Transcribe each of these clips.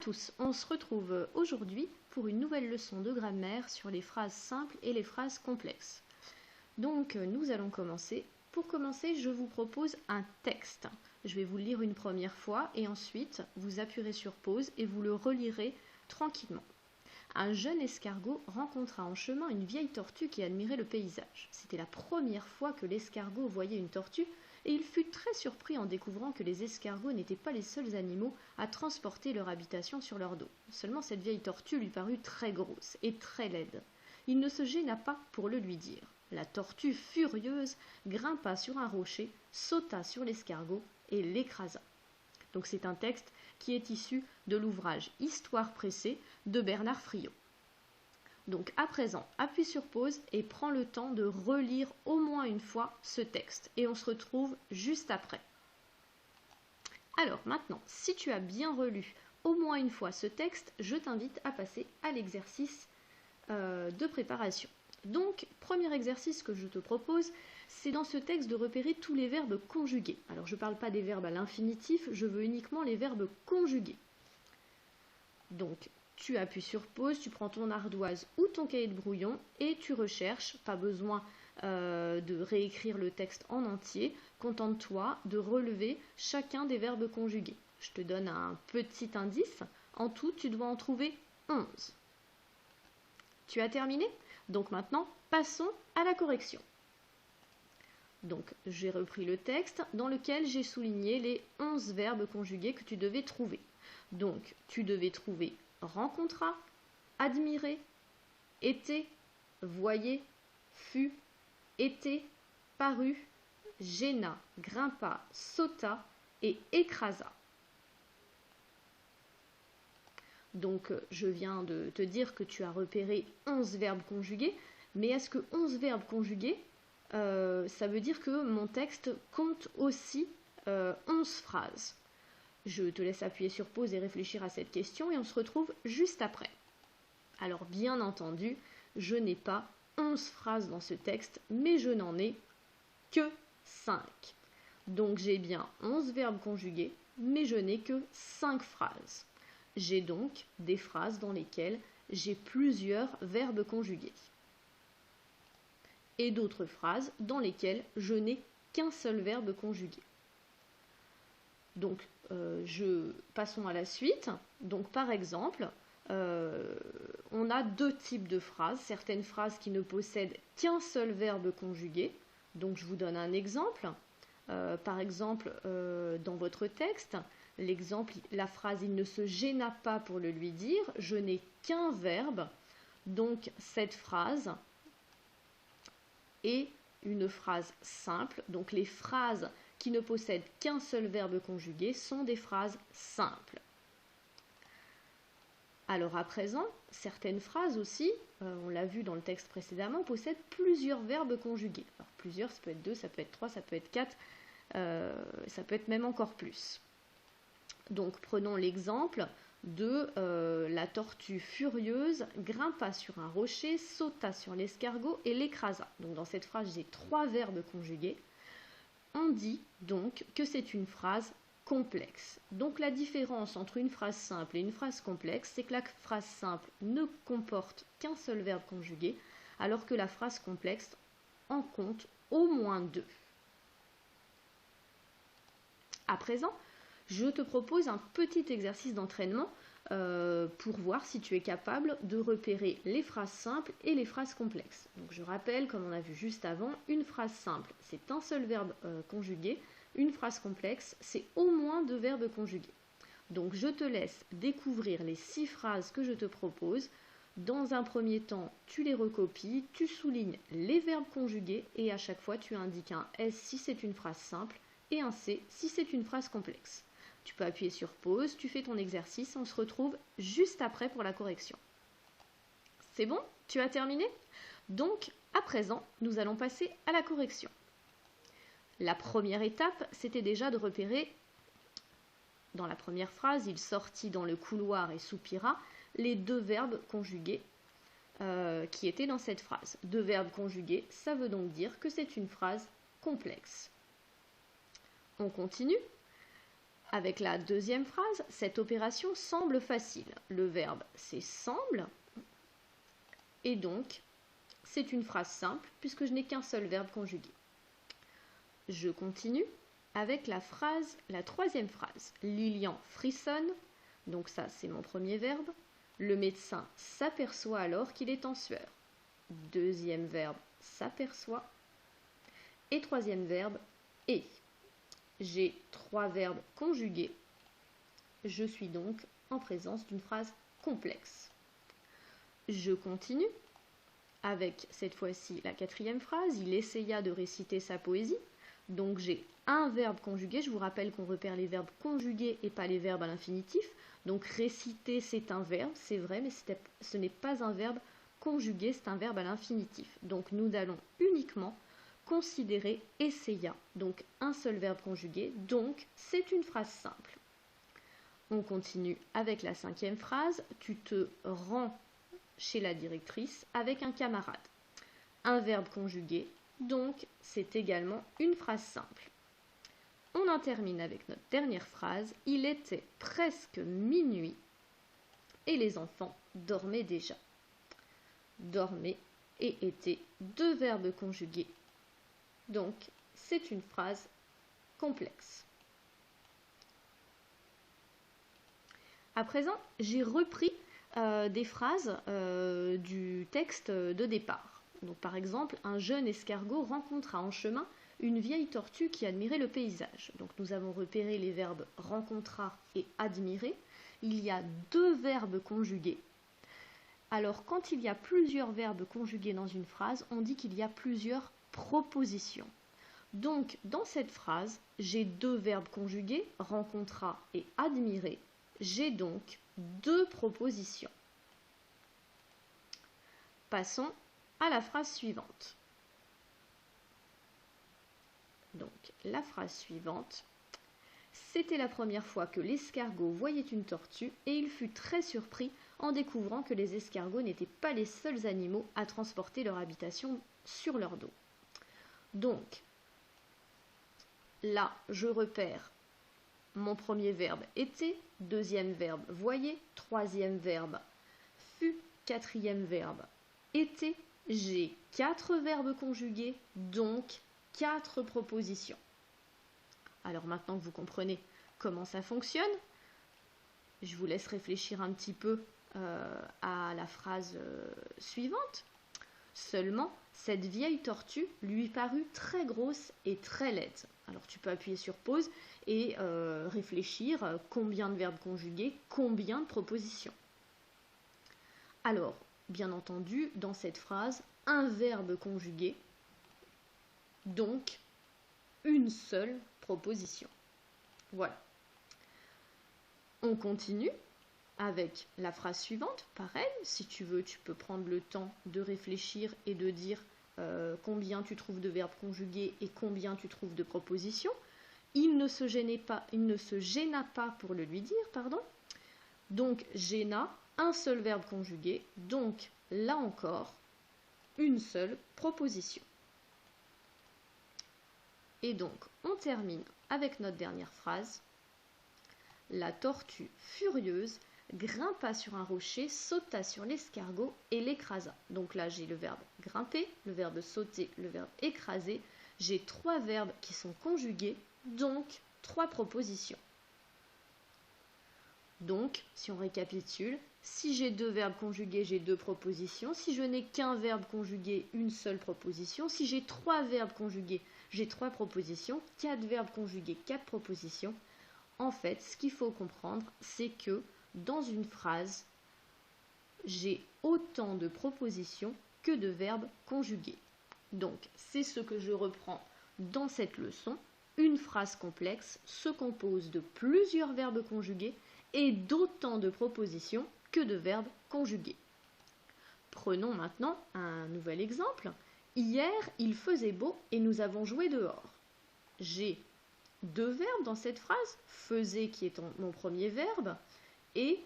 tous, on se retrouve aujourd'hui pour une nouvelle leçon de grammaire sur les phrases simples et les phrases complexes. Donc nous allons commencer. Pour commencer, je vous propose un texte. Je vais vous le lire une première fois et ensuite vous appuierez sur pause et vous le relirez tranquillement. Un jeune escargot rencontra en chemin une vieille tortue qui admirait le paysage. C'était la première fois que l'escargot voyait une tortue et il fut très surpris en découvrant que les escargots n'étaient pas les seuls animaux à transporter leur habitation sur leur dos. Seulement cette vieille tortue lui parut très grosse et très laide. Il ne se gêna pas pour le lui dire. La tortue, furieuse, grimpa sur un rocher, sauta sur l'escargot et l'écrasa. Donc c'est un texte qui est issu de l'ouvrage Histoire pressée de Bernard Friot. Donc à présent, appuie sur pause et prends le temps de relire au moins une fois ce texte. Et on se retrouve juste après. Alors maintenant, si tu as bien relu au moins une fois ce texte, je t'invite à passer à l'exercice de préparation. Donc, premier exercice que je te propose, c'est dans ce texte de repérer tous les verbes conjugués. Alors je ne parle pas des verbes à l'infinitif, je veux uniquement les verbes conjugués. Donc, tu appuies sur pause, tu prends ton ardoise ou ton cahier de brouillon et tu recherches, pas besoin de réécrire le texte en entier, contente-toi de relever chacun des verbes conjugués. Je te donne un petit indice, en tout tu dois en trouver 11. Tu as terminé? Donc maintenant, passons à la correction. Donc, j'ai repris le texte dans lequel j'ai souligné les 11 verbes conjugués que tu devais trouver. Donc, tu devais trouver rencontra, admirer, était, voyait, fut, était, parut, gêna, grimpa, sauta et écrasa. Donc, je viens de te dire que tu as repéré 11 verbes conjugués, mais est-ce que 11 verbes conjugués, ça veut dire que mon texte compte aussi 11 phrases? Je te laisse appuyer sur pause et réfléchir à cette question et on se retrouve juste après. Alors, bien entendu, je n'ai pas 11 phrases dans ce texte, mais je n'en ai que 5. Donc, j'ai bien 11 verbes conjugués, mais je n'ai que 5 phrases. J'ai donc des phrases dans lesquelles j'ai plusieurs verbes conjugués. Et d'autres phrases dans lesquelles je n'ai qu'un seul verbe conjugué. Donc, passons à la suite. Donc, par exemple, on a deux types de phrases. Certaines phrases qui ne possèdent qu'un seul verbe conjugué. Donc, je vous donne un exemple. Par exemple, dans votre texte, l'exemple, la phrase « il ne se gêna pas pour le lui dire », je n'ai qu'un verbe. Donc, cette phrase est une phrase simple. Donc, les phrases qui ne possèdent qu'un seul verbe conjugué sont des phrases simples. Alors à présent, certaines phrases aussi, on l'a vu dans le texte précédemment, possèdent plusieurs verbes conjugués. Alors plusieurs, ça peut être 2, ça peut être 3, ça peut être 4, ça peut être même encore plus. Donc prenons l'exemple de la tortue furieuse grimpa sur un rocher, sauta sur l'escargot et l'écrasa. Donc dans cette phrase, j'ai 3 verbes conjugués. On dit donc que c'est une phrase complexe. Donc la différence entre une phrase simple et une phrase complexe, c'est que la phrase simple ne comporte qu'un seul verbe conjugué, alors que la phrase complexe en compte au moins 2. À présent, je te propose un petit exercice d'entraînement pour voir si tu es capable de repérer les phrases simples et les phrases complexes. Donc je rappelle, comme on a vu juste avant, une phrase simple, c'est un seul verbe conjugué. Une phrase complexe, c'est au moins 2 verbes conjugués. Donc je te laisse découvrir les 6 phrases que je te propose. Dans un premier temps, tu les recopies, tu soulignes les verbes conjugués et à chaque fois tu indiques un S si c'est une phrase simple et un C si c'est une phrase complexe. Tu peux appuyer sur pause, tu fais ton exercice, on se retrouve juste après pour la correction. C'est bon? Tu as terminé? Donc, à présent, nous allons passer à la correction. La première étape, c'était déjà de repérer, dans la première phrase, il sortit dans le couloir et soupira, les 2 verbes conjugués qui étaient dans cette phrase. 2 verbes conjugués, ça veut donc dire que c'est une phrase complexe. On continue. Avec la deuxième phrase, cette opération semble facile. Le verbe c'est semble et donc c'est une phrase simple puisque je n'ai qu'un seul verbe conjugué. Je continue avec la troisième phrase. Lilian frissonne, donc ça c'est mon premier verbe. Le médecin s'aperçoit alors qu'il est en sueur. Deuxième verbe s'aperçoit. Et troisième verbe est. J'ai 3 verbes conjugués. Je suis donc en présence d'une phrase complexe. Je continue avec cette fois-ci la quatrième phrase. Il essaya de réciter sa poésie. Donc j'ai un verbe conjugué. Je vous rappelle qu'on repère les verbes conjugués et pas les verbes à l'infinitif. Donc réciter c'est un verbe, c'est vrai, mais ce n'est pas un verbe conjugué, c'est un verbe à l'infinitif. Donc nous allons uniquement considérer essaya, donc un seul verbe conjugué, donc c'est une phrase simple. On continue avec la cinquième phrase. Tu te rends chez la directrice avec un camarade. Un verbe conjugué, donc c'est également une phrase simple. On en termine avec notre dernière phrase. Il était presque minuit et les enfants dormaient déjà. Dormait et était 2 verbes conjugués. Donc, c'est une phrase complexe. À présent, j'ai repris des phrases du texte de départ. Donc, par exemple, un jeune escargot rencontra en chemin une vieille tortue qui admirait le paysage. Donc, nous avons repéré les verbes rencontra et admirer. Il y a 2 verbes conjugués. Alors, quand il y a plusieurs verbes conjugués dans une phrase, on dit qu'il y a plusieurs propositions. Donc, dans cette phrase, j'ai 2 verbes conjugués, rencontra et admirer. J'ai donc 2 propositions. Passons à la phrase suivante. Donc, la phrase suivante. C'était la première fois que l'escargot voyait une tortue et il fut très surpris en découvrant que les escargots n'étaient pas les seuls animaux à transporter leur habitation sur leur dos. Donc, là, je repère mon premier verbe était, deuxième verbe voyait, troisième verbe fut, quatrième verbe était. J'ai 4 verbes conjugués, donc 4 propositions. Alors maintenant que vous comprenez comment ça fonctionne, je vous laisse réfléchir un petit peu à la phrase suivante. Seulement, cette vieille tortue lui parut très grosse et très laide. Alors tu peux appuyer sur pause et réfléchir combien de verbes conjugués, combien de propositions. Alors, bien entendu, dans cette phrase, un verbe conjugué, donc une seule proposition. Voilà. On continue avec la phrase suivante. Pareil, si tu veux, tu peux prendre le temps de réfléchir et de dire combien tu trouves de verbes conjugués et combien tu trouves de propositions. Il ne se gêna pas pour le lui dire, pardon. Donc, gêna, un seul verbe conjugué, donc là encore, une seule proposition. Et donc, on termine avec notre dernière phrase. La tortue furieuse grimpa sur un rocher, sauta sur l'escargot et l'écrasa. Donc là, j'ai le verbe grimper, le verbe sauter, le verbe écraser. J'ai 3 verbes qui sont conjugués, donc 3 propositions. Donc, si on récapitule, si j'ai 2 verbes conjugués, j'ai 2 propositions. Si je n'ai qu'un verbe conjugué, une seule proposition. Si j'ai 3 verbes conjugués, j'ai 3 propositions. 4 verbes conjugués, 4 propositions. En fait, ce qu'il faut comprendre, c'est que dans une phrase, j'ai autant de propositions que de verbes conjugués. Donc, c'est ce que je reprends dans cette leçon. Une phrase complexe se compose de plusieurs verbes conjugués et d'autant de propositions que de verbes conjugués. Prenons maintenant un nouvel exemple. Hier, il faisait beau et nous avons joué dehors. J'ai 2 verbes dans cette phrase, faisait qui est mon premier verbe et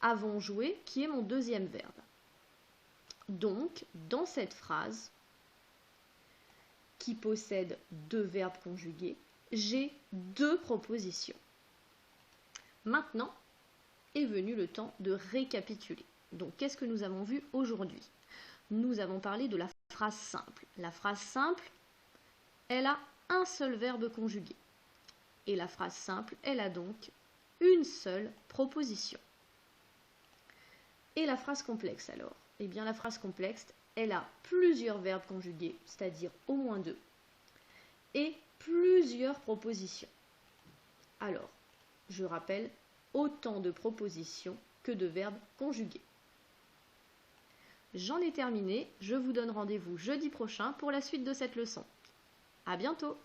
avons joué qui est mon deuxième verbe. Donc, dans cette phrase qui possède 2 verbes conjugués, j'ai 2 propositions. Maintenant est venu le temps de récapituler. Donc, qu'est-ce que nous avons vu aujourd'hui? Nous avons parlé de la phrase simple. La phrase simple, elle a un seul verbe conjugué. Et la phrase simple, elle a donc une seule proposition. Et la phrase complexe alors? Eh bien, la phrase complexe, elle a plusieurs verbes conjugués, c'est-à-dire au moins 2, et plusieurs propositions. Alors, je rappelle, autant de propositions que de verbes conjugués. J'en ai terminé, je vous donne rendez-vous jeudi prochain pour la suite de cette leçon. À bientôt!